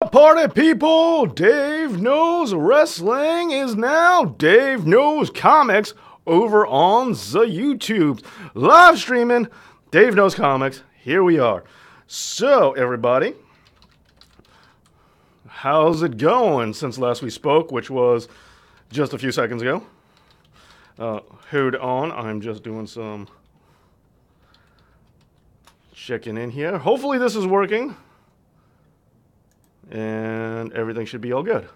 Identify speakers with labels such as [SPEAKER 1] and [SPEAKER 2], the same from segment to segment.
[SPEAKER 1] up, party people? Dave Knows Wrestling is now Dave Knows Comics over on the YouTube. Live streaming Dave Knows Comics. Here we are. So, everybody, how's it going since last we spoke, which was just a few seconds ago? Hold on, I'm just doing some checking in here. Hopefully this is working. And everything should be all good.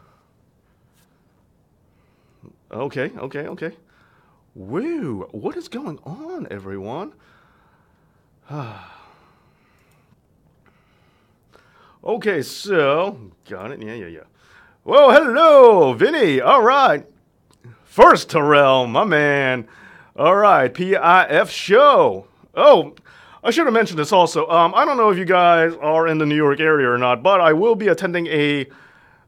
[SPEAKER 1] Okay. Woo, what is going on, everyone? Okay, so, got it, yeah. Well, hello, Vinny, all right. First Terrell, my man. All right, PIF show. Oh, I should have mentioned this also. I don't know if you guys are in the New York area or not, but I will be attending an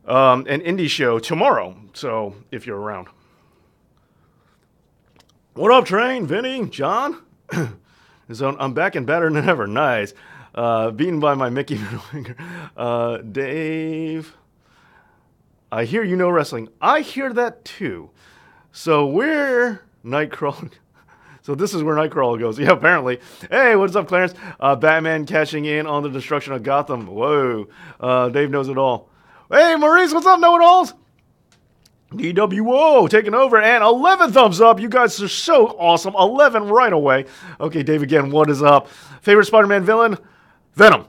[SPEAKER 1] indie show tomorrow. So if you're around. What up, Train? Vinny? John? So I'm back and better than ever. Nice. Beaten by my Mickey middle finger. Dave. I hear you know wrestling. I hear that too. So we're Nightcrawler. So this is where Nightcrawler goes. Yeah, apparently. Hey, what's up, Clarence? Batman cashing in on the destruction of Gotham. Whoa. Dave knows it all. Hey, Maurice, what's up, know-it-alls? DWO taking over, and 11 thumbs up. You guys are so awesome. 11 right away. Okay, Dave again, what is up? Favorite Spider-Man villain? Venom.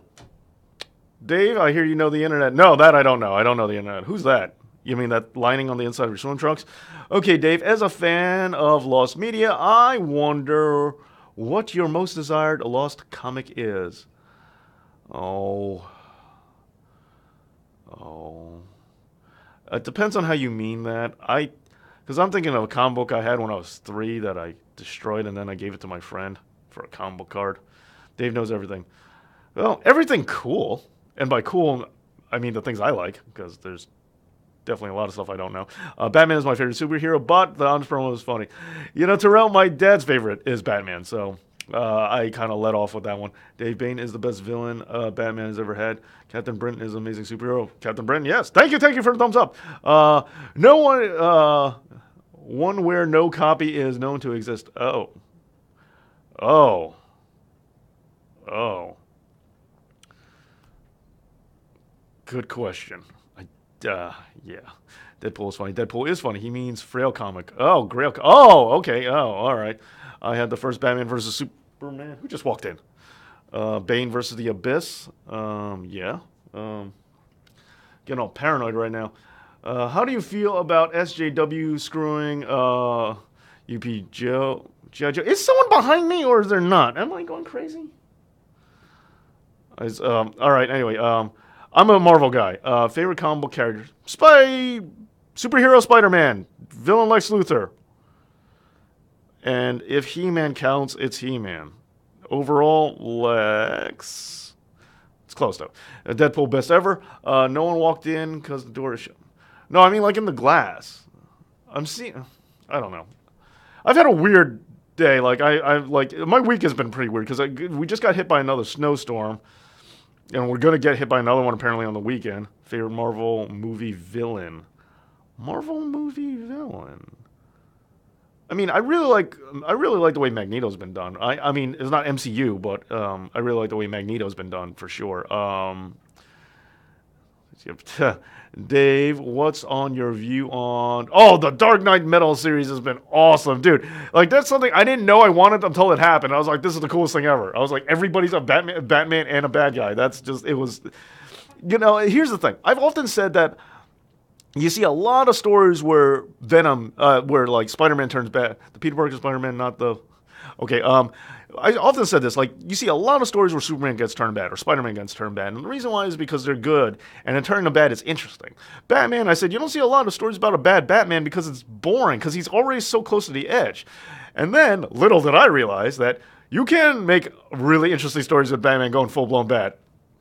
[SPEAKER 1] Dave, I hear you know the internet. No, that I don't know. I don't know the internet. Who's that? You mean that lining on the inside of your swim trunks? Okay, Dave, as a fan of Lost Media, I wonder what your most desired Lost comic is. Oh. It depends on how you mean that. Because I'm thinking of a comic book I had when I was 3 that I destroyed, and then I gave it to my friend for a comic book card. Dave knows everything. Well, everything cool. And by cool, I mean the things I like, because there's definitely a lot of stuff I don't know. Batman is my favorite superhero, but the honest promo was funny. You know, Terrell, my dad's favorite is Batman, so I kind of let off with that one. Dave Bane is the best villain Batman has ever had. Captain Britain is an amazing superhero. Captain Britain, yes. Thank you for the thumbs up. No one where no copy is known to exist. Oh. Good question. Yeah. Deadpool is funny. Deadpool is funny. He means frail comic. Oh, Grail. Oh, okay. Oh, all right. I had the first Batman versus Superman. Who just walked in? Bane versus the Abyss. Yeah. Getting all paranoid right now. How do you feel about SJW screwing UP Joe? Is someone behind me or is there not? Am I going crazy? All right. Anyway. I'm a Marvel guy. Favorite comic book character? Superhero Spider-Man. Villain Lex Luthor. And if He-Man counts, it's He-Man. Overall, Lex. It's close, though. Deadpool best ever. No one walked in because the door is shut. No, I mean like in the glass. I don't know. I've had a weird day. Like, my week has been pretty weird because we just got hit by another snowstorm. And we're going to get hit by another one apparently on the weekend. Favorite Marvel movie villain. I mean, I really like the way Magneto's been done. I mean, it's not MCU, but I really like the way Magneto's been done for sure. Dave, what's on your view on... Oh, the Dark Knight Metal series has been awesome, dude. Like, that's something I didn't know I wanted until it happened. I was like, this is the coolest thing ever. I was like, everybody's a Batman and a bad guy. That's just, it was... You know, here's the thing. I've often said that you see a lot of stories where where, like, Spider-Man turns bad. The Peter Parker Spider-Man, not the... Okay, I often said this, like, you see a lot of stories where Superman gets turned bad or Spider-Man gets turned bad, and the reason why is because they're good, and then turning them bad is interesting. Batman, I said, you don't see a lot of stories about a bad Batman because it's boring, because he's already so close to the edge. And then, little did I realize that you can make really interesting stories with Batman going full-blown bad.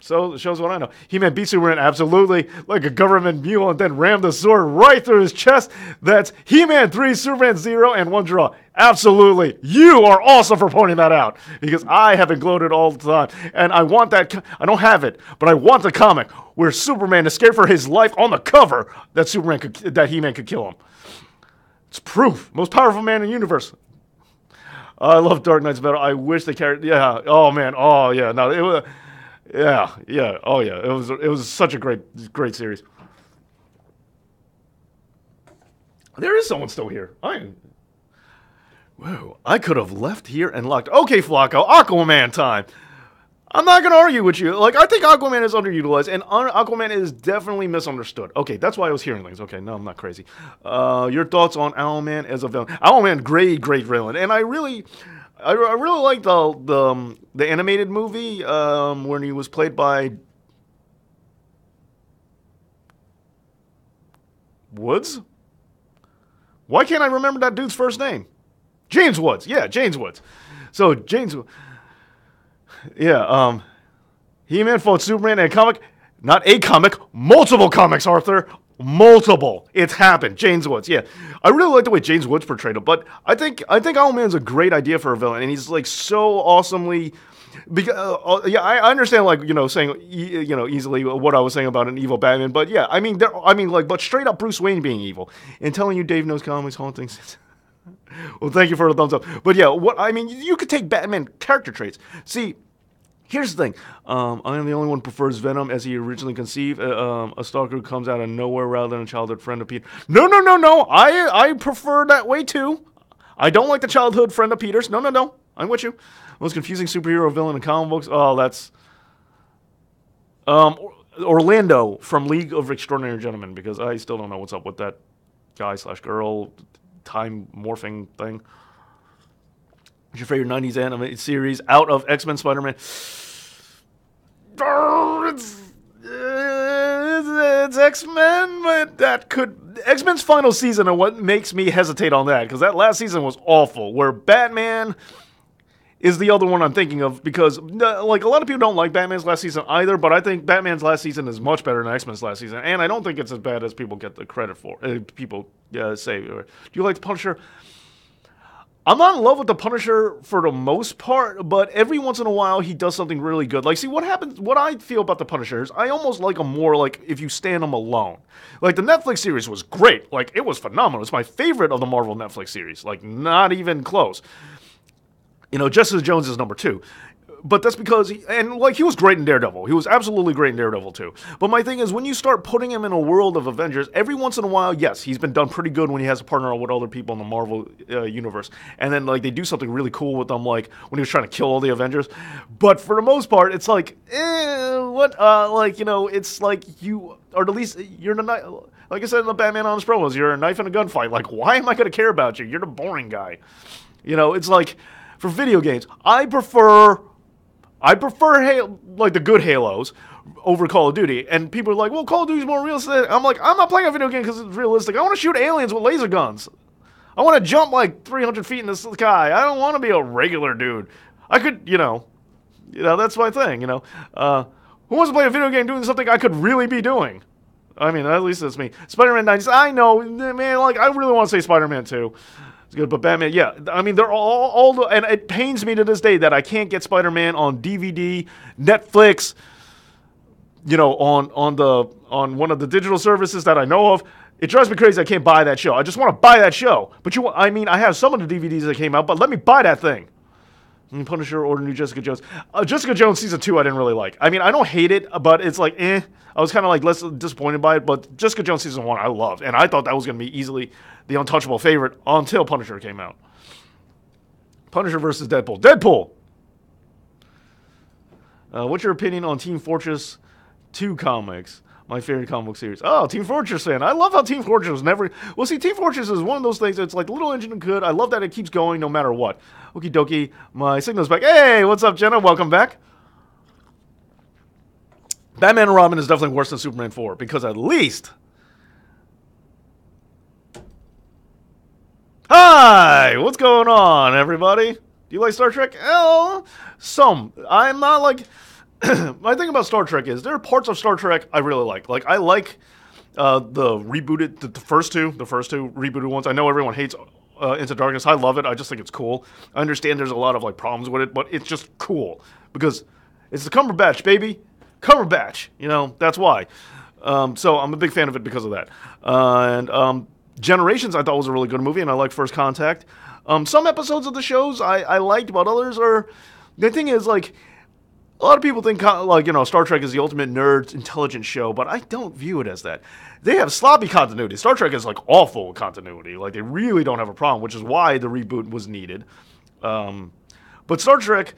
[SPEAKER 1] So it shows what I know. He-Man beat Superman absolutely like a government mule and then rammed the sword right through his chest. That's He-Man 3, Superman 0, and 1 draw. Absolutely. You are awesome for pointing that out because I have been gloated all the time. And I want that. I don't have it, but I want the comic where Superman is scared for his life on the cover that He-Man could kill him. It's proof. Most powerful man in the universe. I love Dark Knight's Metal. I wish they carried. Yeah. Oh, man. Oh, yeah. No, it was. Yeah, oh yeah. It was such a great series. There is someone still here. Whoa, I could have left here and locked. Okay, Flacco, Aquaman time. I'm not gonna argue with you. Like I think Aquaman is underutilized, and Aquaman is definitely misunderstood. Okay, that's why I was hearing things. Okay, no, I'm not crazy. Your thoughts on Owlman as a villain? Owlman, great villain, and I really like the animated movie when he was played by Woods. Why can't I remember that dude's first name? James Woods. Yeah, James Woods. So James. Yeah. He-Man fought Superman in a comic, not a comic, multiple comics. Arthur. Multiple. It's happened. James Woods, yeah. I really like the way James Woods portrayed him, but I think Owlman's a great idea for a villain, and he's like so awesomely. Because yeah, I understand like saying easily what I was saying about an evil Batman, but yeah, but straight up Bruce Wayne being evil and telling you Dave knows comics hauntings. Well, thank you for the thumbs up, but yeah, you could take Batman character traits. See. Here's the thing. I am the only one who prefers Venom as he originally conceived. A stalker who comes out of nowhere rather than a childhood friend of Peter. No. I prefer that way too. I don't like the childhood friend of Peter's. No. I'm with you. Most confusing superhero villain in comic books. Oh, that's Orlando from League of Extraordinary Gentlemen, because I still don't know what's up with that guy/girl time morphing thing. What's your favorite 90s animated series out of X-Men, Spider-Man? It's X-Men, but X-Men's final season and what makes me hesitate on that, because that last season was awful, where Batman is the other one I'm thinking of, because like a lot of people don't like Batman's last season either, but I think Batman's last season is much better than X-Men's last season, and I don't think it's as bad as people get the credit for. People say, do you like the Punisher? I'm not in love with the Punisher for the most part, but every once in a while he does something really good. Like, see, what I feel about the Punisher is I almost like him more like if you stand him alone. Like, the Netflix series was great. Like, it was phenomenal. It's my favorite of the Marvel Netflix series. Like, not even close. Jessica Jones is number 2. But that's because, he was great in Daredevil. He was absolutely great in Daredevil, too. But my thing is, when you start putting him in a world of Avengers, every once in a while, yes, he's been done pretty good when he has a partner with other people in the Marvel universe. And then, they do something really cool with them, like, when he was trying to kill all the Avengers. But for the most part, it's like, it's like you are at least, you're the like I said in the Batman Honest promos, you're a knife in a gunfight. Like, why am I going to care about you? You're the boring guy. It's like, for video games, I prefer the good Halos over Call of Duty. And people are like, well, Call of Duty's more realistic. I'm like, I'm not playing a video game because it's realistic. I want to shoot aliens with laser guns. I want to jump like 300 feet in the sky. I don't want to be a regular dude. I could, that's my thing, Who wants to play a video game doing something I could really be doing? I mean, at least that's me. Spider-Man 90s, I know, man, like, I really want to say Spider-Man 2. Good, but Batman, yeah. I mean, they're all and it pains me to this day that I can't get Spider-Man on DVD, Netflix, on one of the digital services that I know of. It drives me crazy I can't buy that show. I just want to buy that show. But I have some of the DVDs that came out, but let me buy that thing. Punisher or New Jessica Jones. Jessica Jones season 2 I didn't really like. I mean, I don't hate it, but it's like, I was kind of like less disappointed by it, but Jessica Jones season 1 I loved, and I thought that was going to be easily the untouchable favorite until Punisher came out. Punisher versus Deadpool. Deadpool! What's your opinion on Team Fortress 2 comics? My favorite comic book series. Oh, Team Fortress fan. I love how Team Fortress was never... Well, see, Team Fortress is one of those things that's like the little engine of good. I love that it keeps going no matter what. Okie dokie. My signal's back. Hey, what's up, Jenna? Welcome back. Batman and Robin is definitely worse than Superman 4 because at least... Hi! What's going on, everybody? Do you like Star Trek? Oh, some. I'm not like... my thing about Star Trek is there are parts of Star Trek I really like. Like I like the rebooted, the first two rebooted ones. I know everyone hates Into Darkness. I love it. I just think it's cool. I understand there's a lot of like problems with it, but it's just cool because it's the Cumberbatch, baby. Cumberbatch. You know, that's why. So I'm a big fan of it because of that. And Generations I thought was a really good movie, and I like First Contact. Some episodes of the shows I liked, but others are... The thing is, like, a lot of people think, like, you know, Star Trek is the ultimate nerd, intelligent show, but I don't view it as that. They have sloppy continuity. Star Trek is, like, awful continuity. Like, they really don't have a problem, which is why the reboot was needed. But Star Trek,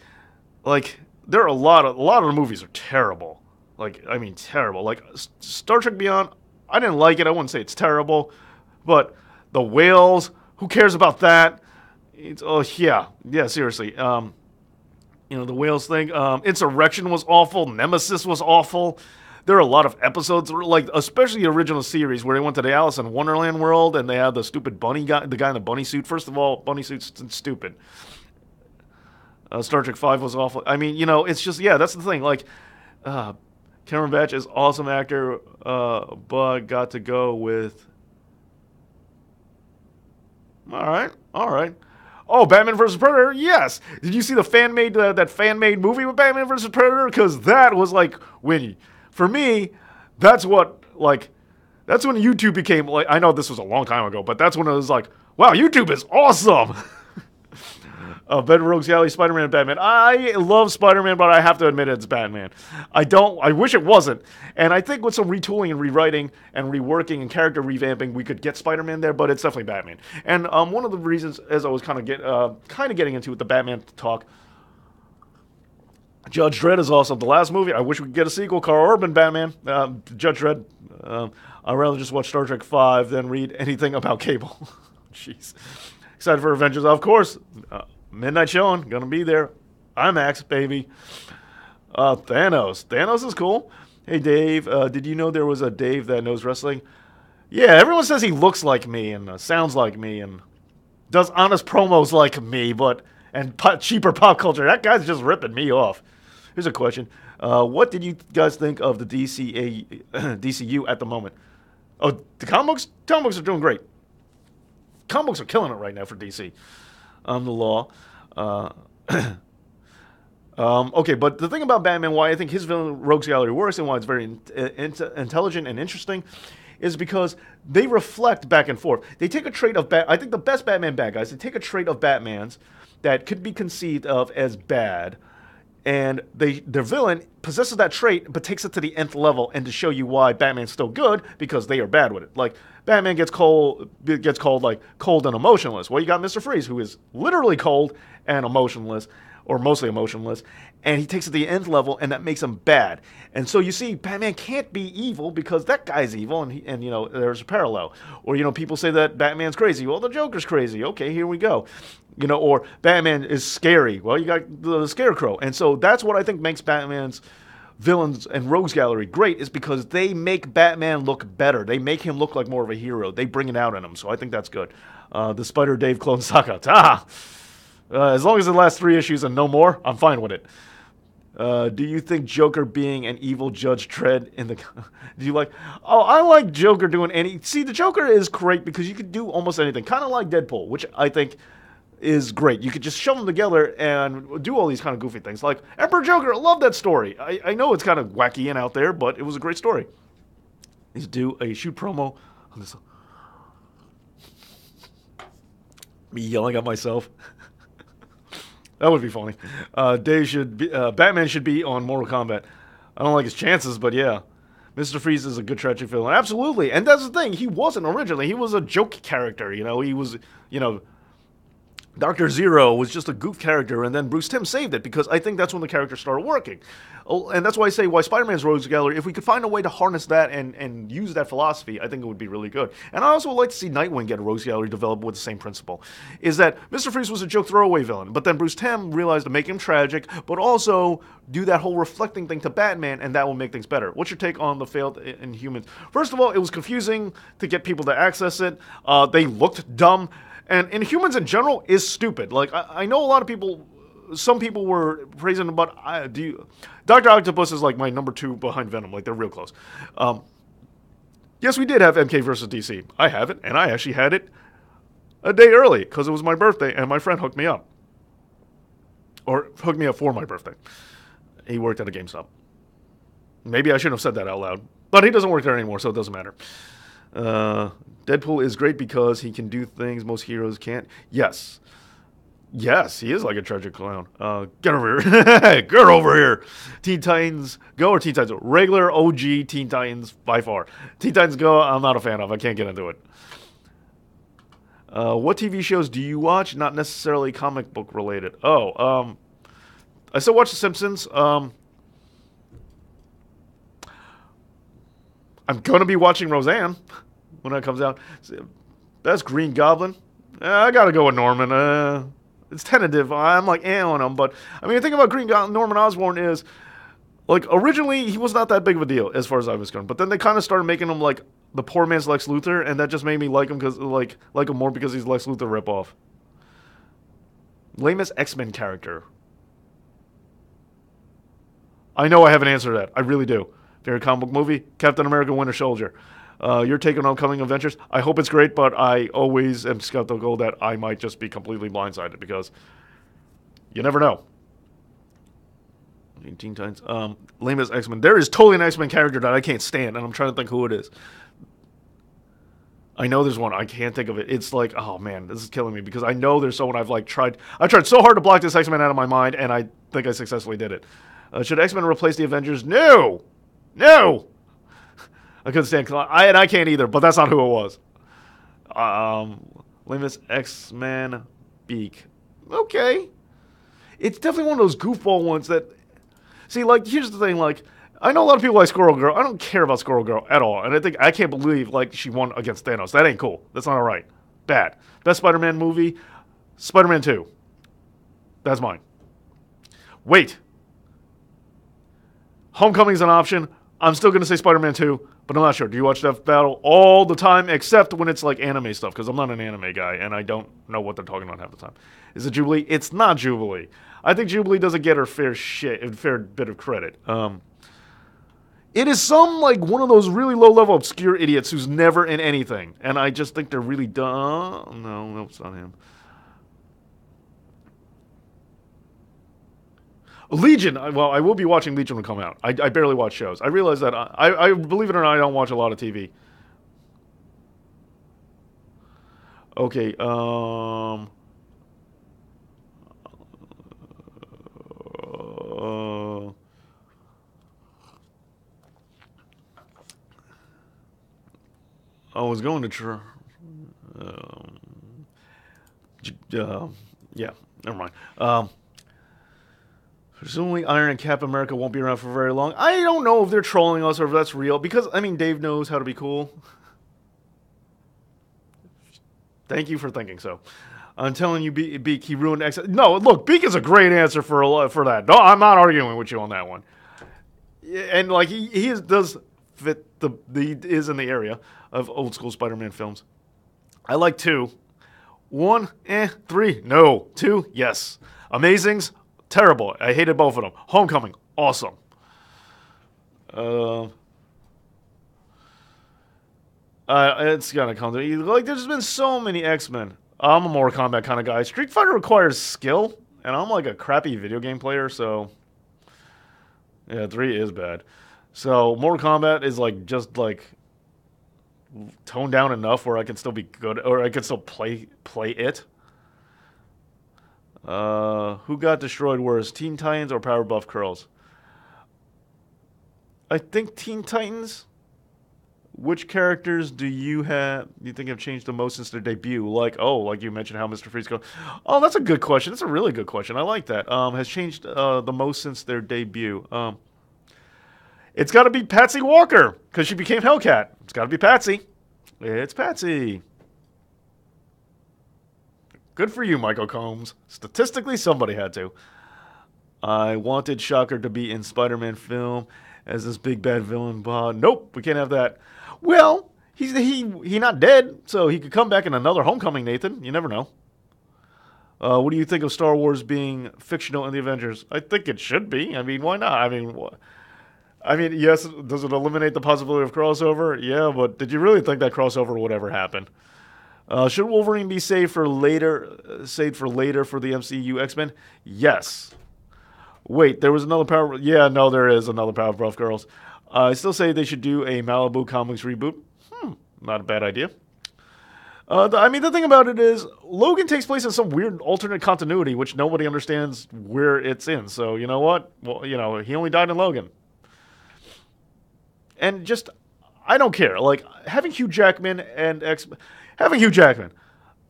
[SPEAKER 1] like, there are a lot of the movies are terrible. Like, I mean, terrible. Like, Star Trek Beyond, I didn't like it. I wouldn't say it's terrible. But the whales, who cares about that? It's, oh, yeah, seriously. You know, the whales thing. Insurrection was awful. Nemesis was awful. There are a lot of episodes, like especially the original series, where they went to the Alice in Wonderland world and they had the stupid bunny guy, the guy in the bunny suit. First of all, bunny suit's stupid. Star Trek 5 was awful. I mean, you know, it's just, yeah, that's the thing. Like, Cumberbatch is awesome actor, but got to go with... All right. Oh, Batman vs. Predator, yes. Did you see the that fan-made movie with Batman vs. Predator? Because that was, like, winny. For me, that's when YouTube became, like, I know this was a long time ago, but that's when it was like, wow, YouTube is awesome. Ben Rogues Gallery, Spider-Man, and Batman. I love Spider-Man, but I have to admit it's Batman. I wish it wasn't. And I think with some retooling and rewriting and reworking and character revamping, we could get Spider-Man there, but it's definitely Batman. And one of the reasons, as I was kind of getting into with the Batman talk, Judge Dredd is awesome. The last movie, I wish we could get a sequel. Carl Urban Batman, Judge Dredd. I'd rather just watch Star Trek 5 than read anything about Cable. Jeez. Excited for Avengers, of course. Midnight showing, gonna be there. IMAX, baby. Thanos is cool. Hey, Dave, did you know there was a Dave that knows wrestling? Yeah, everyone says he looks like me and sounds like me and does honest promos like me, and cheaper pop culture. That guy's just ripping me off. Here's a question. What did you guys think of the DCU at the moment? Oh, the comic books are doing great. Comic books are killing it right now for DC. The law. Okay, but the thing about Batman, why I think his villain Rogues Gallery works and why it's very intelligent and interesting is because they reflect back and forth. They take a trait of I think the best Batman bad guys, they take a trait of Batman's that could be conceived of as bad, and their villain possesses that trait but takes it to the nth level, and to show you why Batman's still good because they are bad with it. Like Batman gets called like cold and emotionless. Well, you got Mr. Freeze, who is literally cold and emotionless, or mostly emotionless, and he takes it to the nth level, and that makes him bad. And so you see, Batman can't be evil because that guy's evil, and you know, there's a parallel. Or, you know, people say that Batman's crazy. Well, the Joker's crazy. Okay, here we go. You know, or Batman is scary. Well, you got the Scarecrow. And so that's what I think makes Batman's villains and Rogues Gallery great, is because they make Batman look better. They make him look like more of a hero. They bring it out in him. So I think that's good. The Spider Dave clone saga. As long as it lasts 3 issues and no more, I'm fine with it. Do you think Joker being an evil Judge Dredd in the... Do you like... Oh, I like Joker doing any... See, the Joker is great because you could do almost anything. Kind of like Deadpool, which I think is great. You could just shove them together and do all these kind of goofy things. Like Emperor Joker, I love that story. I know it's kind of wacky and out there, but it was a great story. He's do a shoot promo on this... Me yelling at myself. That would be funny. Batman should be on Mortal Kombat. I don't like his chances, but yeah. Mr. Freeze is a good tragic villain. Absolutely. And that's the thing. He wasn't originally. He was a joke character. You know, he was, you know, Dr. Zero was just a goof character, and then Bruce Timm saved it, because I think that's when the character started working. Oh, and that's why I say why Spider-Man's Rogues Gallery, if we could find a way to harness that and use that philosophy, I think it would be really good. And I also would like to see Nightwing get a Rogues Gallery developed with the same principle. Is that Mr. Freeze was a joke throwaway villain, but then Bruce Timm realized to make him tragic, but also do that whole reflecting thing to Batman, and that will make things better. What's your take on the failed Inhumans? First of all, it was confusing to get people to access it. They looked dumb. And Inhumans in general is stupid. Like, I know a lot of people some people were praising him, but Dr. Octopus is like my number 2 behind Venom. Like, they're real close. Yes, we did have MK versus DC. I have it, and I actually had it a day early because it was my birthday, and my friend hooked me up. Or hooked me up for my birthday. He worked at a GameStop. Maybe I shouldn't have said that out loud. But he doesn't work there anymore, so it doesn't matter. Deadpool is great because he can do things most heroes can't. Yes. Yes, he is like a tragic clown. Get over here. Get over here. Teen Titans Go or Teen Titans Go? Regular OG Teen Titans by far. Teen Titans Go, I'm not a fan of. I can't get into it. What TV shows do you watch? Not necessarily comic book related. I still watch The Simpsons. I'm going to be watching Roseanne when that comes out. That's Green Goblin. I got to go with Norman. It's tentative. I'm like on him. But, I mean, the thing about Green Goblin, Norman Osborn is, like, originally he was not that big of a deal as far as I was concerned. But then they kind of started making him, like, the poor man's Lex Luthor. And that just made me like him because, like him more because he's Lex Luthor ripoff. Lamest X-Men character. I know I have an answer to that. I really do. Favorite comic book movie? Captain America Winter Soldier. Your take on upcoming adventures? I hope it's great, but I always am skeptical that I might just be completely blindsided because you never know. Teen Titans. Lamest X-Men. There is totally an X-Men character that I can't stand, and I'm trying to think who it is. I know there's one. I can't think of it. It's like, oh man, this is killing me because I know there's someone I've like tried. I tried so hard to block this X-Men out of my mind, and I think I successfully did it. Should X-Men replace the Avengers? No! No! I couldn't stand and I can't either, but that's not who it was. Lamest X-Men Beak. Okay. It's definitely one of those goofball ones that... See, like, here's the thing, like, I know a lot of people like Squirrel Girl. I don't care about Squirrel Girl at all. And I can't believe, like, she won against Thanos. That ain't cool. That's not alright. Bad. Best Spider-Man movie? Spider-Man 2. That's mine. Wait. Homecoming's an option. I'm still going to say Spider-Man 2, but I'm not sure. Do you watch Death Battle all the time, except when it's like anime stuff? Because I'm not an anime guy, and I don't know what they're talking about half the time. Is it Jubilee? It's not Jubilee. I think Jubilee doesn't get her fair bit of credit. It is some, like, one of those really low-level obscure idiots who's never in anything. And I just think they're really dumb. No, it's not him. Legion. Well, I will be watching Legion when it come out. I barely watch shows. I realize that. I believe it or not, I don't watch a lot of TV. Okay. I was going to try. Yeah, never mind. Presumably Iron and Cap America won't be around for very long. I don't know if they're trolling us or if that's real. Because, I mean, Dave knows how to be cool. Thank you for thinking so. I'm telling you, Beak, he ruined X. No, look, Beak is a great answer for that. No, I'm not arguing with you on that one. And, like, he does fit he is in the area of old school Spider-Man films. I like 2. 1, 3, no. 2, yes. Amazings, terrible. I hated both of them. Homecoming, awesome. It's gotta come to me. Like, there's been so many X-Men. I'm a Mortal Kombat kind of guy. Street Fighter requires skill, and I'm like a crappy video game player, so... Yeah, 3 is bad. So, Mortal Kombat is like, just like... toned down enough where I can still be good, or I can still play it. Who got destroyed worse, Teen Titans or Powerpuff Girls? I think Teen Titans. Which characters do you think have changed the most since their debut? Like you mentioned how Mr. Freeze goes. Oh, that's a good question. That's a really good question. I like that. Has changed the most since their debut. It's got to be Patsy Walker because she became Hellcat. It's got to be Patsy. It's Patsy. Good for you, Michael Combs. Statistically, somebody had to. I wanted Shocker to be in Spider-Man film as this big bad villain. Nope, we can't have that. Well, he not dead, so he could come back in another Homecoming, Nathan. You never know. What do you think of Star Wars being fictional in the Avengers? I think it should be. I mean, why not? I mean, yes. Does it eliminate the possibility of crossover? Yeah, but did you really think that crossover would ever happen? Should Wolverine be saved for later? Saved for later for the MCU X-Men? Yes. Wait, there was another Power. Yeah, no, there is another Powerpuff Girls. I still say they should do a Malibu Comics reboot. Not a bad idea. The thing about it is, Logan takes place in some weird alternate continuity, which nobody understands where it's in. So, you know what? Well, he only died in Logan. And just, I don't care. Like, having Hugh Jackman and having Hugh Jackman.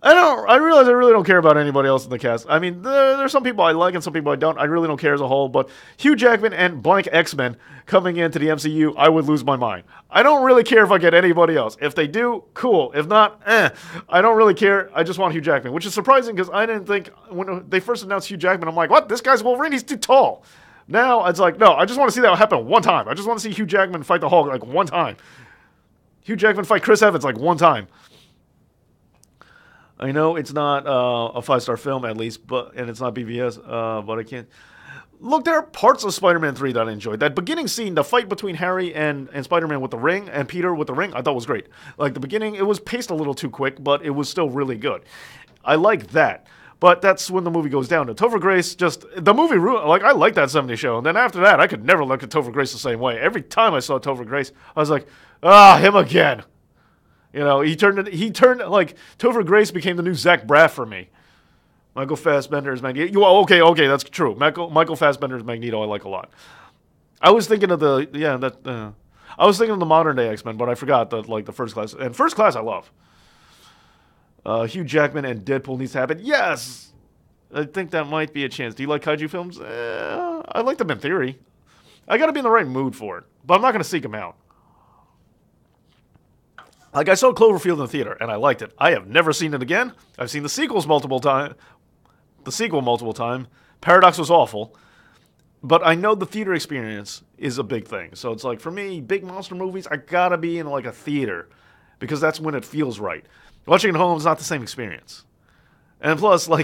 [SPEAKER 1] I realize I really don't care about anybody else in the cast. I mean, there's some people I like and some people I don't. I really don't care as a whole. But Hugh Jackman and blank X-Men coming into the MCU, I would lose my mind. I don't really care if I get anybody else. If they do, cool. If not, I don't really care. I just want Hugh Jackman, which is surprising because I didn't think when they first announced Hugh Jackman, I'm like, what? This guy's Wolverine? He's too tall. Now it's like, no, I just want to see that happen one time. I just want to see Hugh Jackman fight the Hulk like one time. Hugh Jackman fight Chris Evans like one time. I know it's not a 5-star film, at least, and it's not BVS, but I can't. Look, there are parts of Spider-Man 3 that I enjoyed. That beginning scene, the fight between Harry and Spider-Man with the ring, and Peter with the ring, I thought was great. Like, the beginning, it was paced a little too quick, but it was still really good. I like that. But that's when the movie goes down. And Topher Grace the movie ruined, like, I like that 70s show. And then after that, I could never look at Topher Grace the same way. Every time I saw Topher Grace, I was like, him again. He turned like, Topher Grace became the new Zach Braff for me. Michael Fassbender's Magneto. Okay, that's true. Michael Fassbender's Magneto I like a lot. I was thinking of the modern day X-Men, but I forgot the First Class. And First Class I love. Hugh Jackman and Deadpool needs to happen. Yes! I think that might be a chance. Do you like kaiju films? I like them in theory. I gotta be in the right mood for it. But I'm not gonna seek them out. Like, I saw Cloverfield in the theater, and I liked it. I have never seen it again. I've seen the sequel multiple times. Paradox was awful. But I know the theater experience is a big thing. So it's like, for me, big monster movies, I gotta be in, like, a theater. Because that's when it feels right. Watching at home is not the same experience. And plus, so I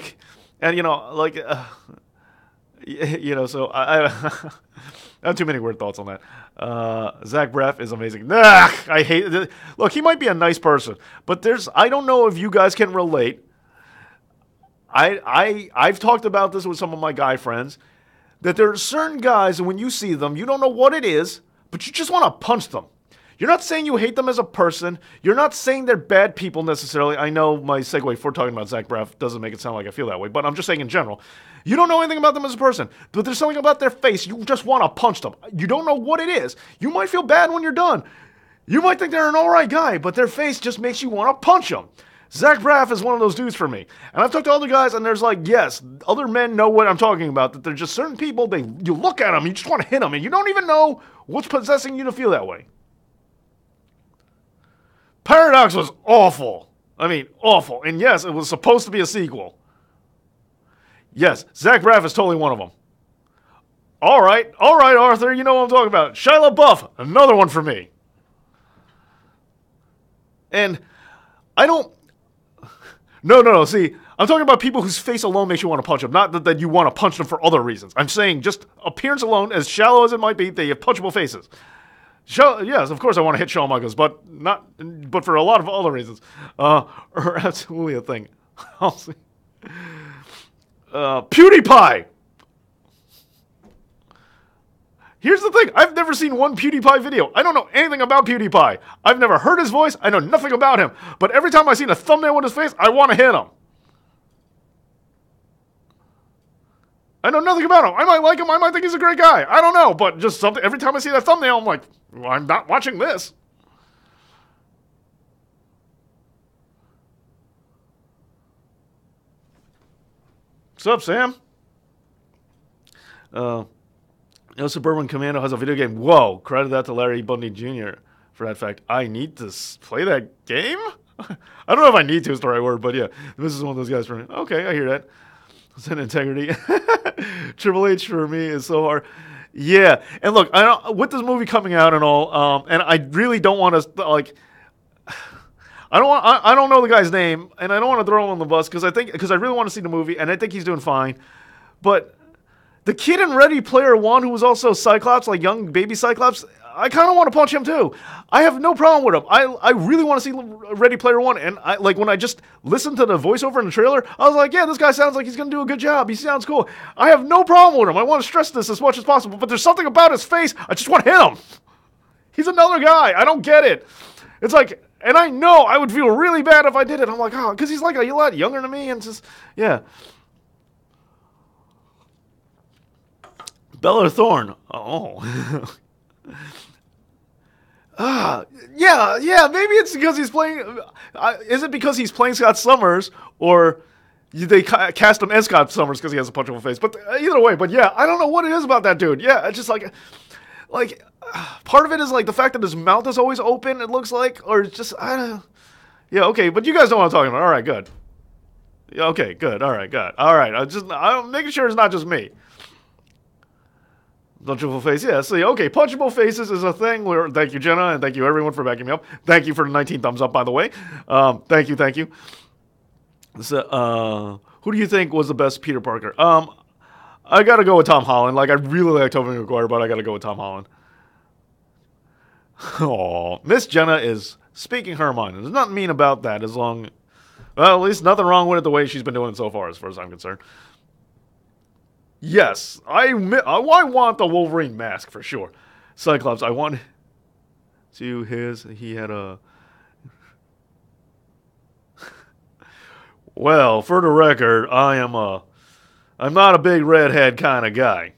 [SPEAKER 1] have too many weird thoughts on that. Zach Braff is amazing. I hate it. Look, he might be a nice person, but I don't know if you guys can relate. I've talked about this with some of my guy friends, that there are certain guys, and when you see them, you don't know what it is, but you just want to punch them. You're not saying you hate them as a person. You're not saying they're bad people necessarily. I know my segue for talking about Zach Braff doesn't make it sound like I feel that way, but I'm just saying in general. You don't know anything about them as a person, but there's something about their face. You just want to punch them. You don't know what it is. You might feel bad when you're done. You might think they're an alright guy, but their face just makes you want to punch them. Zach Braff is one of those dudes for me. And I've talked to other guys, and there's like, yes, other men know what I'm talking about, that there's just certain people, you look at them, you just want to hit them, and you don't even know what's possessing you to feel that way. Paradox was awful. I mean, awful. And yes, it was supposed to be a sequel. Yes, Zach Braff is totally one of them. All right, Arthur, you know what I'm talking about. Shia LaBeouf, another one for me. And I don't... No. See, I'm talking about people whose face alone makes you want to punch them, not that you want to punch them for other reasons. I'm saying just appearance alone, as shallow as it might be, they have punchable faces. Yes, of course I want to hit Shawn Michaels, but for a lot of other reasons. Or absolutely a thing. I'll see. PewDiePie! Here's the thing. I've never seen one PewDiePie video. I don't know anything about PewDiePie. I've never heard his voice. I know nothing about him. But every time I see a thumbnail with his face, I want to hit him. I know nothing about him. I might like him. I might think he's a great guy. I don't know. But just something. Every time I see that thumbnail, I'm like, well, I'm not watching this. What's up, Sam? Suburban Commando has a video game. Whoa, credit that to Larry Bundy Jr. for that fact. I need to play that game? I don't know if I need to is the right word, but yeah, this is one of those guys for me. Okay, I hear that. Sin integrity. Triple H for me is so hard. Yeah, and look, with this movie coming out and all, and I really don't want to, like, I don't know the guy's name, and I don't want to throw him on the bus because I really want to see the movie, and I think he's doing fine. But the kid in Ready Player One, who was also Cyclops, like young baby Cyclops, I kind of want to punch him too. I have no problem with him. I really want to see Ready Player One, and when I just listened to the voiceover in the trailer, I was like, yeah, this guy sounds like he's gonna do a good job. He sounds cool. I have no problem with him. I want to stress this as much as possible, but there's something about his face. I just want to hit him. He's another guy. I don't get it. It's like, and I know I would feel really bad if I did it. I'm like, oh, because he's like a lot younger than me, and just, yeah. Bella Thorne. Oh. Yeah, maybe it's because he's playing. Is it because he's playing Scott Summers, or they cast him as Scott Summers because he has a punchable face? But either way, but yeah, I don't know what it is about that dude. Yeah, it's just like part of it is like the fact that his mouth is always open. It looks like, or it's just I don't know. Yeah, okay, but you guys know what I'm talking about. All right, good. Yeah, okay, good. All right, good. All right, I'm making sure it's not just me. Punchable face, yeah. See, okay, punchable faces is a thing. Thank you, Jenna, and thank you everyone for backing me up. Thank you for the 19 thumbs up, by the way. Thank you. So, who do you think was the best Peter Parker? I gotta go with Tom Holland. Like, I really like Tobey Maguire, but I gotta go with Tom Holland. Oh, Miss Jenna is speaking her mind. There's nothing mean about that well, at least nothing wrong with it the way she's been doing it so far, as I'm concerned. Yes, I want the Wolverine mask for sure. Cyclops, I want to he had a... Well, for the record, I'm not a big redhead kind of guy.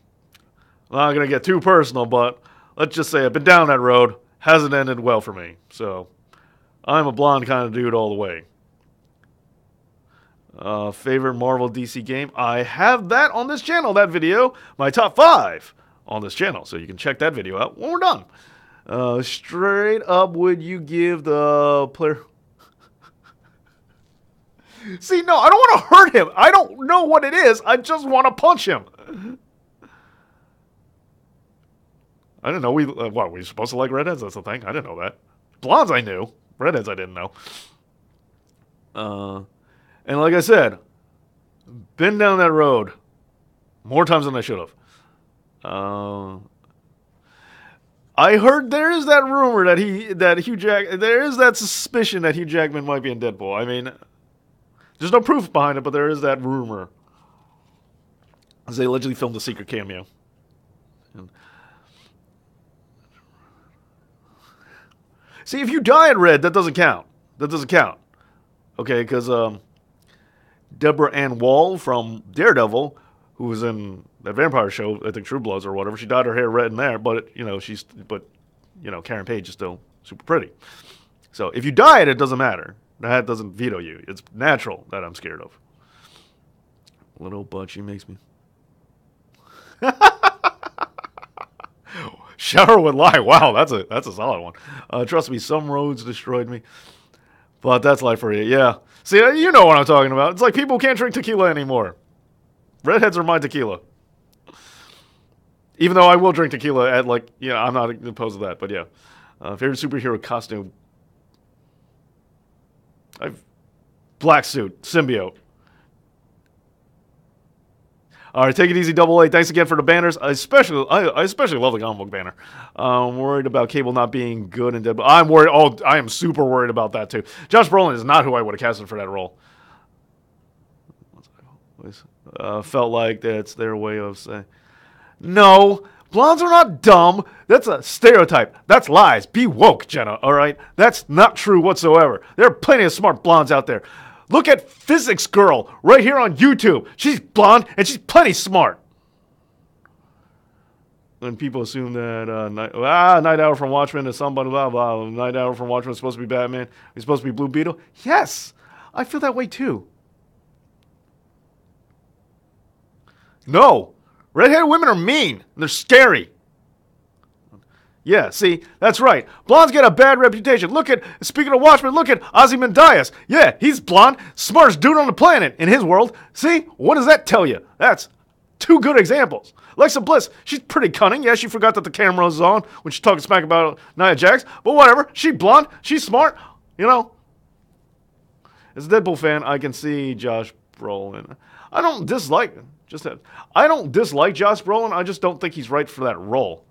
[SPEAKER 1] I'm not going to get too personal, but let's just say I've been down that road. Hasn't ended well for me. So, I'm a blonde kind of dude all the way. Favorite Marvel DC game? I have that on this channel, that video. My top 5 on this channel. So you can check that video out when we're done. Straight up, would you give the player... See, no, I don't want to hurt him. I don't know what it is. I just want to punch him. I didn't know we're supposed to like redheads? That's the thing. I didn't know that. Blondes I knew. Redheads I didn't know. And like I said, been down that road more times than I should have. I heard there is that rumor there is that suspicion that Hugh Jackman might be in Deadpool. I mean, there's no proof behind it, but there is that rumor. As they allegedly filmed a secret cameo. See, if you die in red, that doesn't count. Okay, because Deborah Ann Wall from Daredevil, who was in that vampire show, I think True Bloods or whatever, she dyed her hair red in there, but Karen Page is still super pretty. So if you dye it, it doesn't matter. That doesn't veto you. It's natural that I'm scared of. Little Butchie makes me... Shower would lie. Wow, that's a solid one. Trust me, some roads destroyed me. But that's life for you, yeah. See, you know what I'm talking about. It's like people can't drink tequila anymore. Redheads are my tequila. Even though I will drink tequila at I'm not opposed to that, but yeah. Favorite superhero costume. Black suit, symbiote. All right, take it easy, Double A. Thanks again for the banners. I especially love the comic book banner. I'm worried about Cable not being good in Deadpool. I'm worried. Oh, I am super worried about that too. Josh Brolin is not who I would have casted for that role. Felt like that's their way of saying, no, blondes are not dumb. That's a stereotype. That's lies. Be woke, Jenna. All right, that's not true whatsoever. There are plenty of smart blondes out there. Look at Physics Girl right here on YouTube. She's blonde and she's plenty smart. When people assume that Night Owl from Watchmen is somebody, blah, blah. Night Owl from Watchmen is supposed to be Batman. He's supposed to be Blue Beetle. Yes, I feel that way too. No, redheaded women are mean. They're scary. Yeah, see, that's right. Blondes get a bad reputation. Speaking of Watchmen, look at Ozymandias. Yeah, he's blonde, smartest dude on the planet in his world. See, what does that tell you? That's 2 good examples. Alexa Bliss, she's pretty cunning. Yeah, she forgot that the camera was on when she's talking smack about Nia Jax. But whatever, she's blonde, she's smart, As a Deadpool fan, I can see Josh Brolin. I don't dislike Josh Brolin. I just don't think he's right for that role.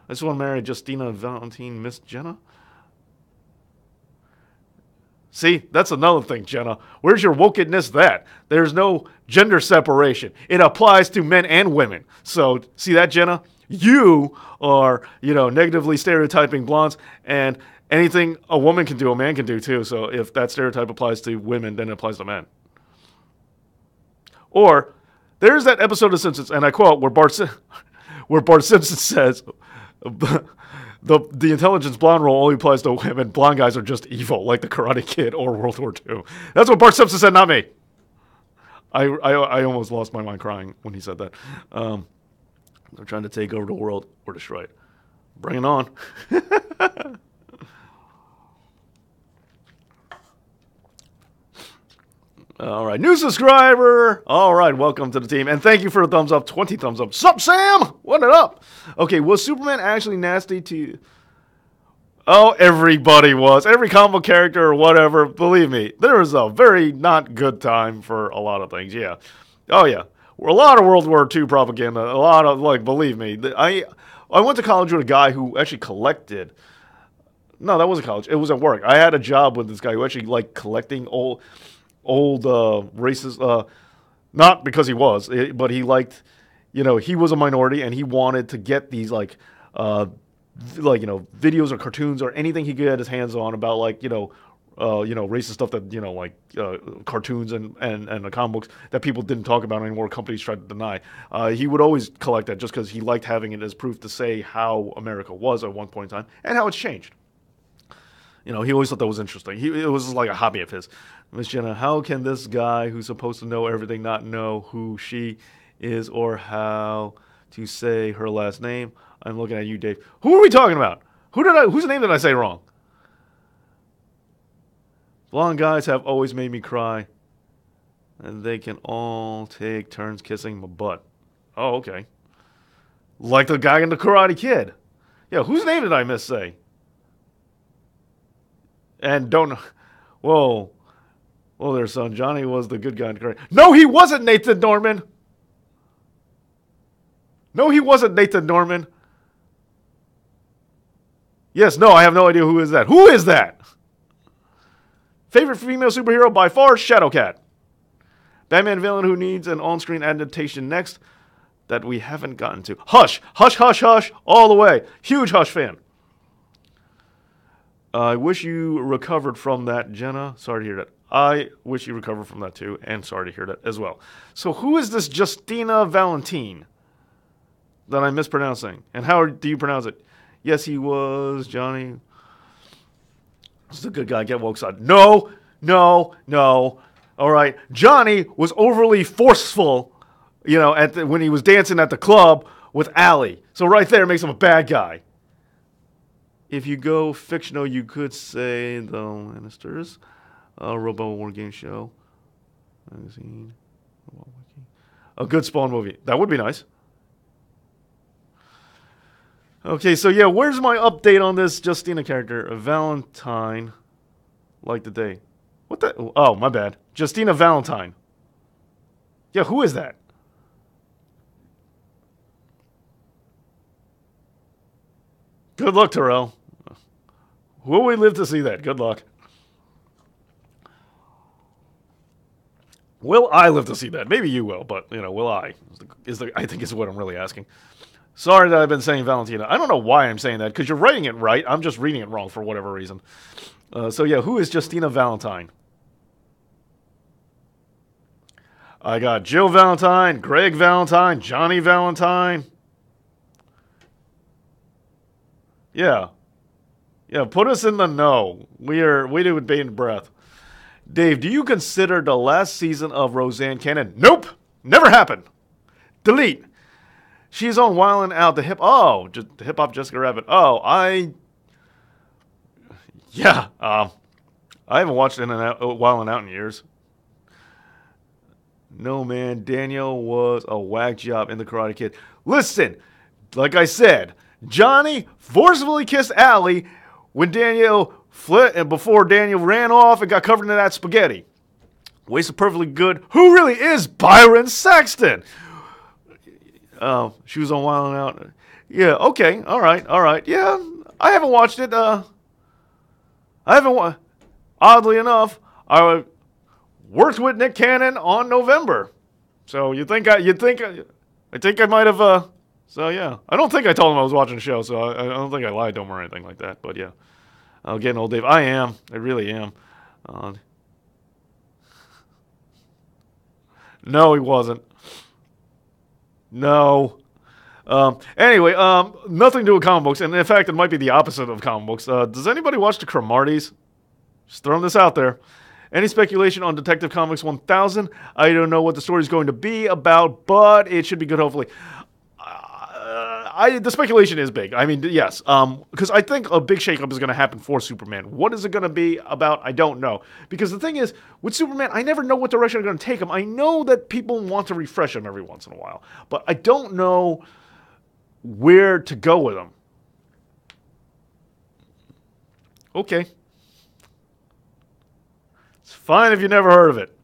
[SPEAKER 1] I just want to marry Justina, Valentine, Miss Jenna. See, that's another thing, Jenna. Where's your wokeness that? There's no gender separation. It applies to men and women. So, see that, Jenna? You are, negatively stereotyping blondes, and anything a woman can do, a man can do too. So if that stereotype applies to women, then it applies to men. Or, there's that episode of Simpsons, and I quote, where Bart Simpson says, the intelligence blonde role only applies to women. Blonde guys are just evil, like the Karate Kid or World War II. That's what Bart Simpson said, not me. I almost lost my mind crying when he said that. They're trying to take over the world or destroy it. Bring it on. All right, new subscriber. All right, welcome to the team. And thank you for the thumbs up, 20 thumbs up. Sup, Sam? What it up? Okay, was Superman actually nasty to you? Oh, everybody was. Every comic book character or whatever. Believe me, there was a very not good time for a lot of things, yeah. Oh, yeah. A lot of World War II propaganda. A lot of, believe me. I went to college with a guy who actually collected. No, that wasn't college. It was at work. I had a job with this guy who actually liked collecting old races, not because he was, but he liked, he was a minority and he wanted to get these videos or cartoons or anything he could get his hands on about racist stuff that, cartoons and the comic books that people didn't talk about anymore, companies tried to deny. He would always collect that just because he liked having it as proof to say how America was at one point in time and how it's changed. He always thought that was interesting. It was like a hobby of his. Miss Jenna, how can this guy who's supposed to know everything not know who she is or how to say her last name? I'm looking at you, Dave. Who are we talking about? Whose name did I say wrong? Blonde guys have always made me cry. And they can all take turns kissing my butt. Oh, okay. Like the guy in the Karate Kid. Yeah, whose name did I miss say? And don't... Whoa, there, son. Johnny was the good guy in Karate. No, he wasn't Nathan Norman. Yes, no, I have no idea who is that. Who is that? Favorite female superhero by far, Shadowcat. Batman villain who needs an on-screen adaptation next that we haven't gotten to. Hush, all the way. Huge Hush fan. I wish you recovered from that, Jenna. Sorry to hear that. I wish you recovered from that too, and sorry to hear that as well. So who is this Justina Valentine that I'm mispronouncing? And how do you pronounce it? Yes, he was Johnny. This is a good guy. Get woke side. No. All right. Johnny was overly forceful, when he was dancing at the club with Allie. So right there makes him a bad guy. If you go fictional, you could say the Lannisters, Robo War Game Show, magazine, a good Spawn movie. That would be nice. Okay, so yeah, where's my update on this Justina character? Valentine, like the day. What the? Oh, my bad. Justina Valentine. Yeah, who is that? Good luck, Terrell. Will we live to see that? Good luck. Will I live to see that? Maybe you will, but, will I? I think is what I'm really asking. Sorry that I've been saying Valentina. I don't know why I'm saying that, because you're writing it right. I'm just reading it wrong for whatever reason. So, yeah, who is Justina Valentine? I got Jill Valentine, Greg Valentine, Johnny Valentine. Yeah. Yeah, put us in the know. We do with bated breath. Dave, do you consider the last season of Roseanne canon? Nope. Never happened. Delete. She's on Wildin' Out the Hip Hop Jessica Rabbit. I haven't watched Wildin' Out in years. No, man, Daniel was a whack job in The Karate Kid. Listen, like I said, Johnny forcefully kissed Allie when Daniel fled and before Daniel ran off and got covered in that spaghetti. Wasted perfectly good. Who really is Byron Saxton? She was on Wild 'N Out. Yeah, okay, all right. Yeah, I haven't watched it. Oddly enough, I worked with Nick Cannon on November. So I think I might have. So yeah, I don't think I told him I was watching the show. So I don't think I lied to him or anything like that. But yeah, I'll get an old Dave. I am. I really am. No, he wasn't. No. Anyway, nothing to do with comic books, and in fact, it might be the opposite of comic books. Does anybody watch the Cromarties? Just throwing this out there. Any speculation on Detective Comics 1000? I don't know what the story is going to be about, but it should be good, hopefully. The speculation is big. I mean, yes, because I think a big shakeup is going to happen for Superman. What is it going to be about? I don't know. Because the thing is, with Superman, I never know what direction they're going to take him. I know that people want to refresh him every once in a while, but I don't know where to go with him. Okay. It's fine if you never heard of it.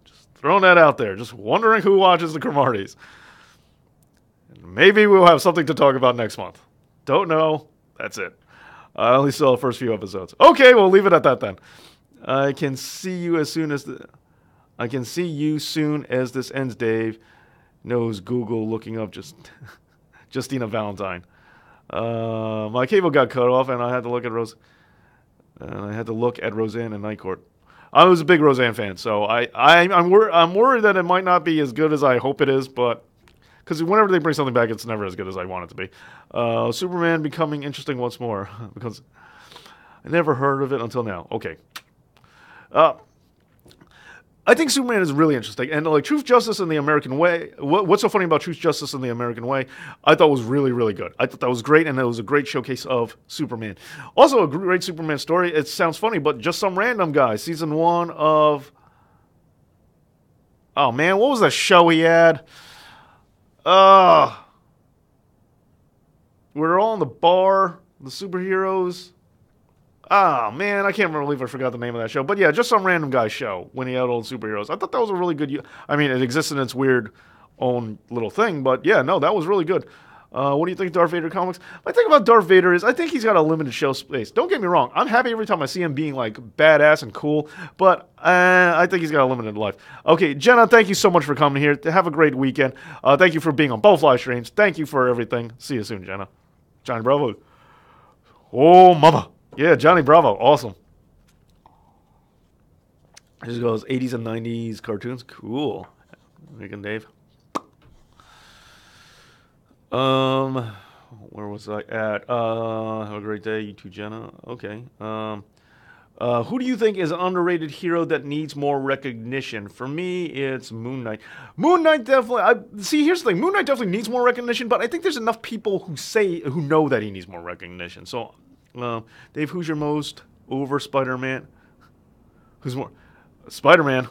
[SPEAKER 1] Just throwing that out there. Just wondering who watches the Cromarties. Maybe we'll have something to talk about next month. Don't know. That's it. I only saw the first few episodes. Okay, we'll leave it at that then. I can see you soon as this ends, Dave. Knows Google looking up Justina Valentine. My cable got cut off, and I had to look at Roseanne and Night Court. I was a big Roseanne fan, so I'm worried that it might not be as good as I hope it is, but because whenever they bring something back, it's never as good as I want it to be. Superman becoming interesting once more because I never heard of it until now. Okay. I think Superman is really interesting, and like Truth, Justice, and the American Way. What's so funny about Truth, Justice, and the American Way? I thought was really, really good. I thought that was great, and it was a great showcase of Superman. Also, a great Superman story. It sounds funny, but just some random guy. Season 1 of, oh man, what was that show he had? We're all in the bar, the superheroes. Ah, man, I can't believe I forgot the name of that show. But yeah, just some random guy's show when he had all the superheroes. I thought that was a really good... I mean, it exists in its weird own little thing, but yeah, no, that was really good. What do you think of Darth Vader comics? My thing about Darth Vader is I think he's got a limited show space. Don't get me wrong. I'm happy every time I see him being, like, badass and cool, but I think he's got a limited life. Okay, Jenna, thank you so much for coming here. Have a great weekend. Thank you for being on both live streams. Thank you for everything. See you soon, Jenna. Johnny Bravo. Oh, mama. Yeah, Johnny Bravo. Awesome. It just goes 80s and 90s cartoons. Cool. Weekend, Dave. Where was I at? Have a great day. You too, Jenna. Okay. Who do you think is an underrated hero that needs more recognition? For me, it's Moon Knight. Moon Knight definitely... see, here's the thing. Moon Knight definitely needs more recognition, but I think there's enough people who know that he needs more recognition. So... Dave, who's your most over Spider-Man? Who's more Spider-Man?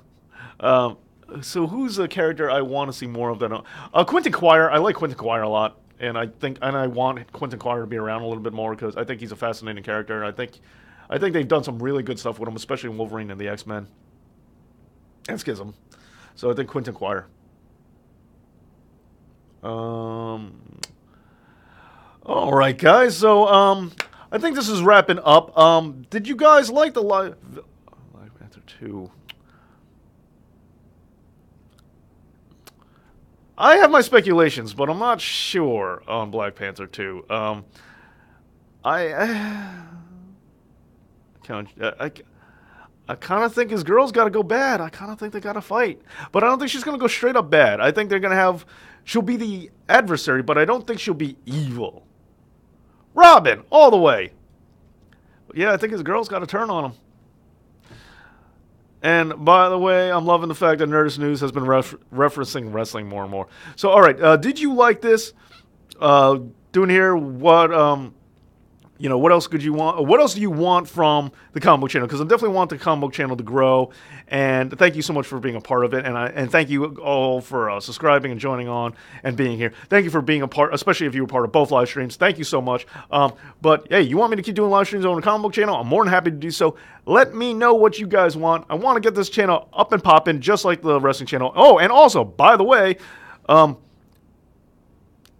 [SPEAKER 1] So who's the character I want to see more of? That Quentin Carter. I like Quentin Carter a lot, and I want Quentin Carter to be around a little bit more because I think he's a fascinating character. And I think they've done some really good stuff with him, especially in Wolverine and the X-Men and Schism. So I think Quentin Carter. All right, guys. So I think this is wrapping up. Did you guys like the Live Panther 2? I have my speculations, but I'm not sure on Black Panther 2. I kind of think his girl's got to go bad. I kind of think they got to fight. But I don't think she's going to go straight up bad. I think they're going to have... She'll be the adversary, but I don't think she'll be evil. Robin, all the way. But yeah, I think his girl's got to turn on him. And by the way, I'm loving the fact that Nerdist News has been referencing wrestling more and more. So, all right, did you like this? Doing here what what else could you want? What else do you want from the comic book channel? Because I definitely want the comic book channel to grow. And thank you so much for being a part of it. And thank you all for subscribing and joining on and being here. Thank you for being a part, especially if you were part of both live streams. Thank you so much. But hey, you want me to keep doing live streams on the comic book channel? I'm more than happy to do so. Let me know what you guys want. I want to get this channel up and popping, just like the wrestling channel. Oh, and also, by the way,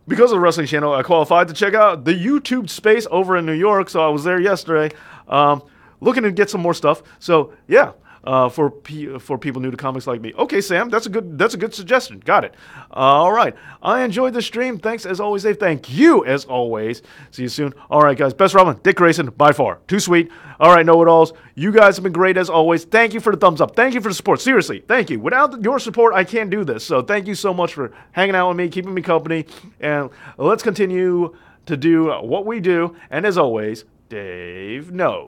[SPEAKER 1] because of the wrestling channel, I qualified to check out the YouTube space over in New York. So I was there yesterday, looking to get some more stuff. So yeah, for people new to comics like me. Okay, Sam, that's a good suggestion. Got it. All right, I enjoyed the stream. Thanks as always, Dave. Thank you as always. See you soon. All right, guys. Best Robin, Dick Grayson, by far. Too sweet. All right, know-it-alls. You guys have been great as always. Thank you for the thumbs up. Thank you for the support. Seriously, thank you. Without your support, I can't do this. So thank you so much for hanging out with me, keeping me company, and let's continue to do what we do. And as always, Dave knows.